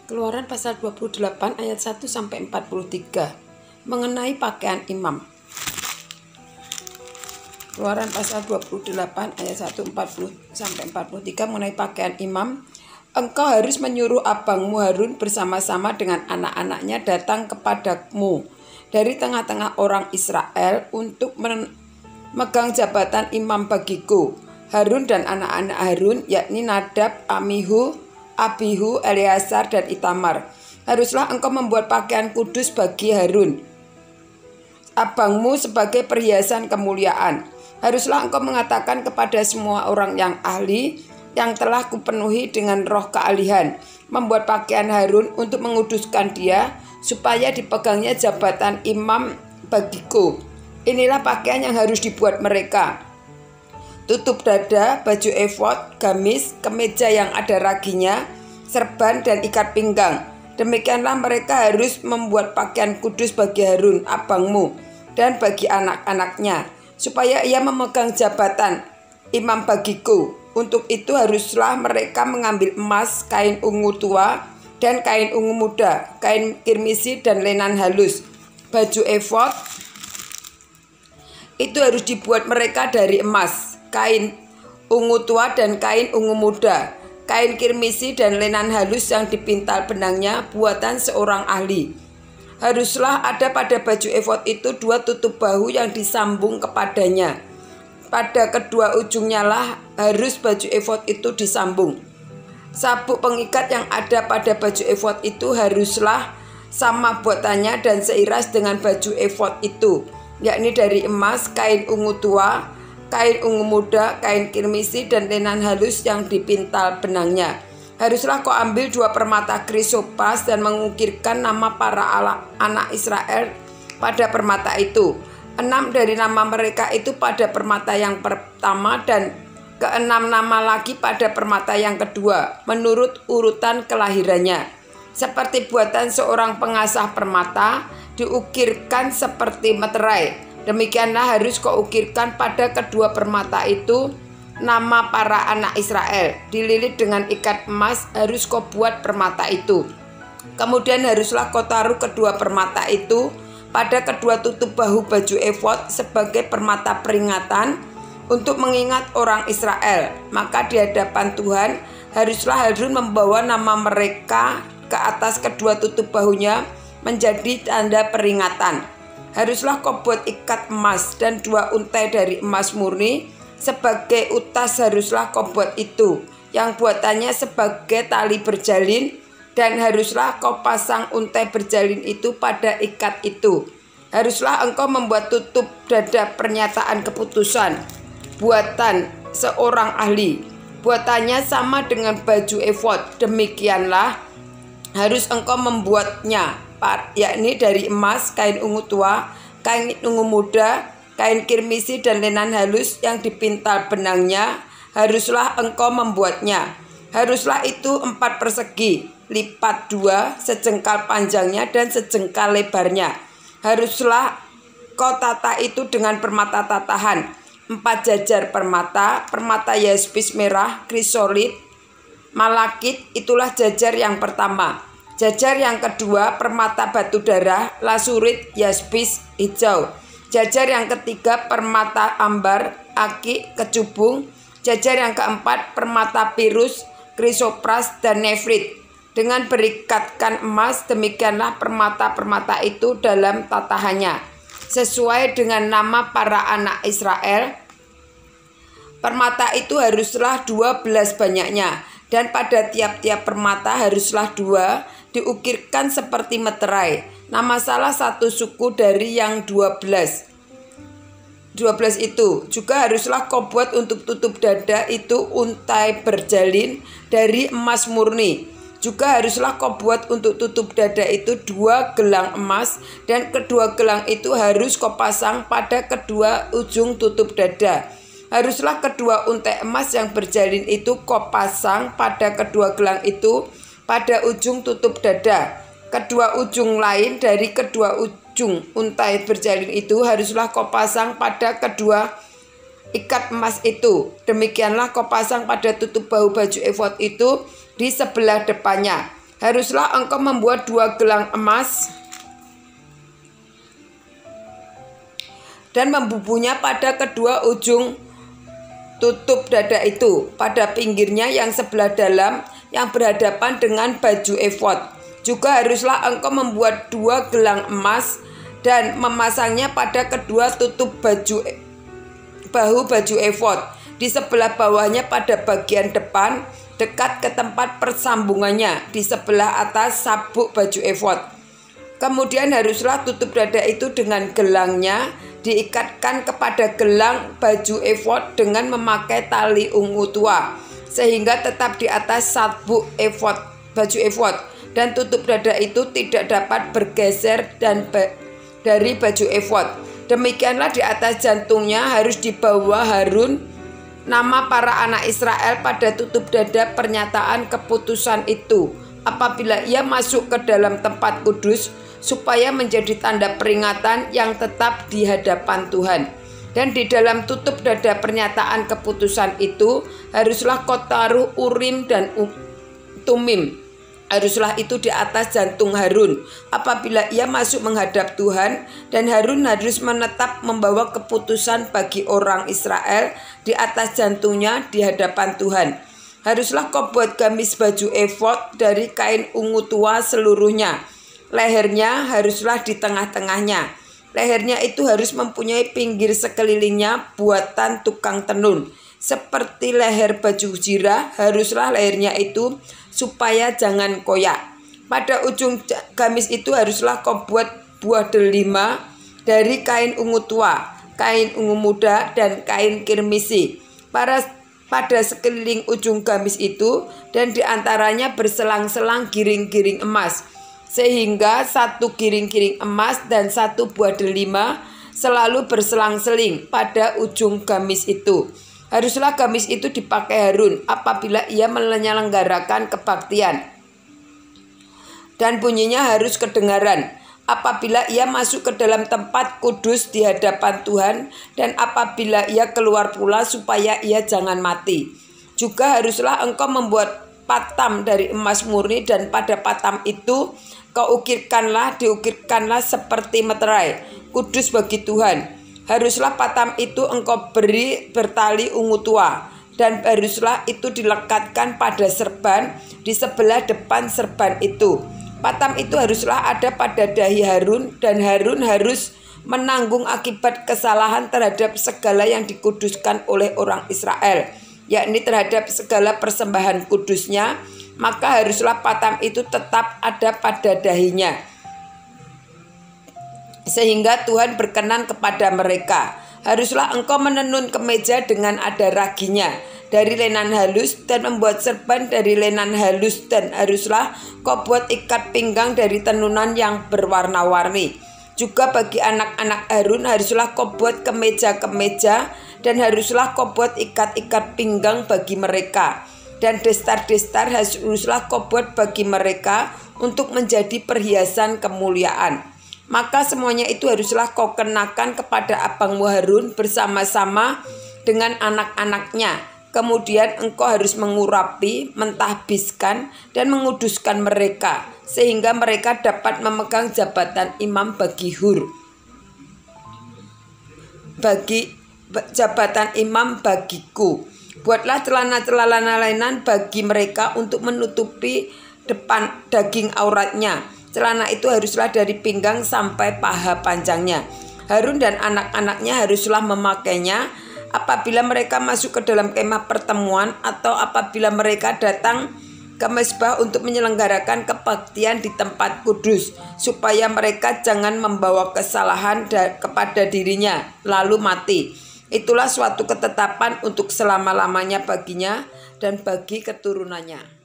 Keluaran pasal 28 ayat 1 sampai 43 mengenai pakaian imam. Keluaran pasal 28 ayat 1 40 sampai 43 mengenai pakaian imam. Engkau harus menyuruh abangmu Harun bersama-sama dengan anak-anaknya datang kepadamu dari tengah-tengah orang Israel untuk memegang jabatan imam bagiku. Harun dan anak-anak Harun, yakni Nadab, Abihu, Eleazar, dan Itamar. Haruslah engkau membuat pakaian kudus bagi Harun, abangmu, sebagai perhiasan kemuliaan. Haruslah engkau mengatakan kepada semua orang yang ahli, yang telah kupenuhi dengan roh keahlian, membuat pakaian Harun untuk menguduskan dia, supaya dipegangnya jabatan imam bagiku. Inilah pakaian yang harus dibuat mereka: tutup dada, baju efod, gamis, kemeja yang ada raginya, serban, dan ikat pinggang. Demikianlah mereka harus membuat pakaian kudus bagi Harun abangmu dan bagi anak-anaknya, supaya ia memegang jabatan imam bagiku. Untuk itu haruslah mereka mengambil emas, kain ungu tua dan kain ungu muda, kain kirmisi dan lenan halus. Baju efod itu harus dibuat mereka dari emas, kain ungu tua dan kain ungu muda, kain kirmisi dan lenan halus yang dipintal benangnya, buatan seorang ahli. Haruslah ada pada baju efod itu 2 tutup bahu yang disambung kepadanya. Pada kedua ujungnya lah harus baju efod itu disambung. Sabuk pengikat yang ada pada baju efod itu haruslah sama buatannya dan seiras dengan baju efod itu, yakni dari emas, kain ungu tua, kain ungu muda, kain kirmisi, dan lenan halus yang dipintal benangnya. Haruslah kau ambil 2 permata krisopas dan mengukirkan nama para anak Israel pada permata itu. 6 dari nama mereka itu pada permata yang pertama, dan ke-6 nama lagi pada permata yang kedua, menurut urutan kelahirannya. Seperti buatan seorang pengasah permata, diukirkan seperti meterai. Demikianlah harus kau ukirkan pada kedua permata itu nama para anak Israel. Dililit dengan ikat emas harus kau buat permata itu. Kemudian haruslah kau taruh kedua permata itu pada kedua tutup bahu baju efod sebagai permata peringatan untuk mengingat orang Israel. Maka di hadapan Tuhan haruslah Harun membawa nama mereka ke atas kedua tutup bahunya menjadi tanda peringatan. Haruslah kau buat ikat emas dan 2 untai dari emas murni sebagai utas. Haruslah kau buat itu, yang buatannya sebagai tali berjalin, dan haruslah kau pasang untai berjalin itu pada ikat itu. Haruslah engkau membuat tutup dada pernyataan keputusan, buatan seorang ahli. Buatannya sama dengan baju efod. Demikianlah harus engkau membuatnya, yakni dari emas, kain ungu tua, kain ungu muda, kain kirmisi, dan lenan halus yang dipintal benangnya. Haruslah engkau membuatnya. Haruslah itu 4 persegi, lipat 2, sejengkal panjangnya dan sejengkal lebarnya. Haruslah kau tata itu dengan permata tatahan, 4 jajar permata, permata yaspis merah, krisolit, malakit. Itulah jajar yang pertama. Jajar yang kedua permata batu darah, lasurit, yaspis, hijau. Jajar yang ketiga permata ambar, akik, kecubung. Jajar yang keempat permata pirus, krisopras, dan nefrit. Dengan berikatkan emas, demikianlah permata-permata itu dalam tatahannya, sesuai dengan nama para anak Israel. Permata itu haruslah 12 banyaknya, dan pada tiap-tiap permata haruslah 2 diukirkan seperti meterai, nama salah satu suku dari yang 12 itu. Juga haruslah kau buat untuk tutup dada itu untai berjalin dari emas murni. Juga haruslah kau buat untuk tutup dada itu 2 gelang emas, dan kedua gelang itu harus kau pasang pada kedua ujung tutup dada. Haruslah kedua untai emas yang berjalin itu kau pasang pada kedua gelang itu pada ujung tutup dada. Kedua ujung lain dari kedua ujung untai berjalin itu haruslah kau pasang pada kedua ikat emas itu. Demikianlah kau pasang pada tutup bahu baju efod itu di sebelah depannya. Haruslah engkau membuat 2 gelang emas dan membubuhnya pada kedua ujung tutup dada itu, pada pinggirnya yang sebelah dalam yang berhadapan dengan baju efod. Juga haruslah engkau membuat 2 gelang emas dan memasangnya pada kedua tutup bahu baju efod, di sebelah bawahnya pada bagian depan dekat ke tempat persambungannya, di sebelah atas sabuk baju efod. Kemudian haruslah tutup dada itu dengan gelangnya diikatkan kepada gelang baju efod dengan memakai tali ungu tua, sehingga tetap di atas sabuk efod, baju efod, dan tutup dada itu tidak dapat bergeser dari baju efod. Demikianlah di atas jantungnya harus dibawa Harun nama para anak Israel pada tutup dada pernyataan keputusan itu apabila ia masuk ke dalam tempat kudus, supaya menjadi tanda peringatan yang tetap di hadapan Tuhan. Dan di dalam tutup dada pernyataan keputusan itu haruslah kau taruh Urim dan Tumim. Haruslah itu di atas jantung Harun apabila ia masuk menghadap Tuhan, dan Harun harus menetap membawa keputusan bagi orang Israel di atas jantungnya di hadapan Tuhan. Haruslah kau buat gamis baju efod dari kain ungu tua seluruhnya. Lehernya haruslah di tengah-tengahnya. Lehernya itu harus mempunyai pinggir sekelilingnya buatan tukang tenun, seperti leher baju jirah haruslah lehernya itu, supaya jangan koyak. Pada ujung gamis itu haruslah kau buat buah delima dari kain ungu tua, kain ungu muda, dan kain kirmisi pada sekeliling ujung gamis itu, dan diantaranya berselang-selang giring-giring emas, sehingga 1 giring-giring emas dan 1 buah delima selalu berselang-seling pada ujung gamis itu. Haruslah gamis itu dipakai Harun apabila ia menyelenggarakan kebaktian, dan bunyinya harus kedengaran apabila ia masuk ke dalam tempat kudus di hadapan Tuhan, dan apabila ia keluar pula, supaya ia jangan mati. Juga haruslah engkau membuat patam dari emas murni, dan pada patam itu kau diukirkanlah seperti meterai, kudus bagi Tuhan. Haruslah patam itu engkau beri bertali ungu tua, dan haruslah itu dilekatkan pada serban di sebelah depan serban itu. Patam itu haruslah ada pada dahi Harun, dan Harun harus menanggung akibat kesalahan terhadap segala yang dikuduskan oleh orang Israel, yakni terhadap segala persembahan kudusnya. Maka haruslah patam itu tetap ada pada dahinya, sehingga Tuhan berkenan kepada mereka. Haruslah engkau menenun kemeja dengan ada raginya dari lenan halus, dan membuat serban dari lenan halus, dan haruslah kau buat ikat pinggang dari tenunan yang berwarna-warni. Juga bagi anak-anak Harun haruslah kau buat kemeja-kemeja, dan haruslah kau buat ikat-ikat pinggang bagi mereka, dan destar-destar haruslah kau buat bagi mereka untuk menjadi perhiasan kemuliaan. Maka semuanya itu haruslah kau kenakan kepada abangmu Harun bersama-sama dengan anak-anaknya. Kemudian engkau harus mengurapi, mentahbiskan, dan menguduskan mereka, sehingga mereka dapat memegang jabatan imam bagi jabatan imam bagiku. Buatlah celana-celana lainan bagi mereka untuk menutupi depan daging auratnya. Celana itu haruslah dari pinggang sampai paha panjangnya. Harun dan anak-anaknya haruslah memakainya apabila mereka masuk ke dalam kemah pertemuan, atau apabila mereka datang ke mezbah untuk menyelenggarakan kebaktian di tempat kudus, supaya mereka jangan membawa kesalahan kepada dirinya lalu mati. Itulah suatu ketetapan untuk selama-lamanya baginya dan bagi keturunannya.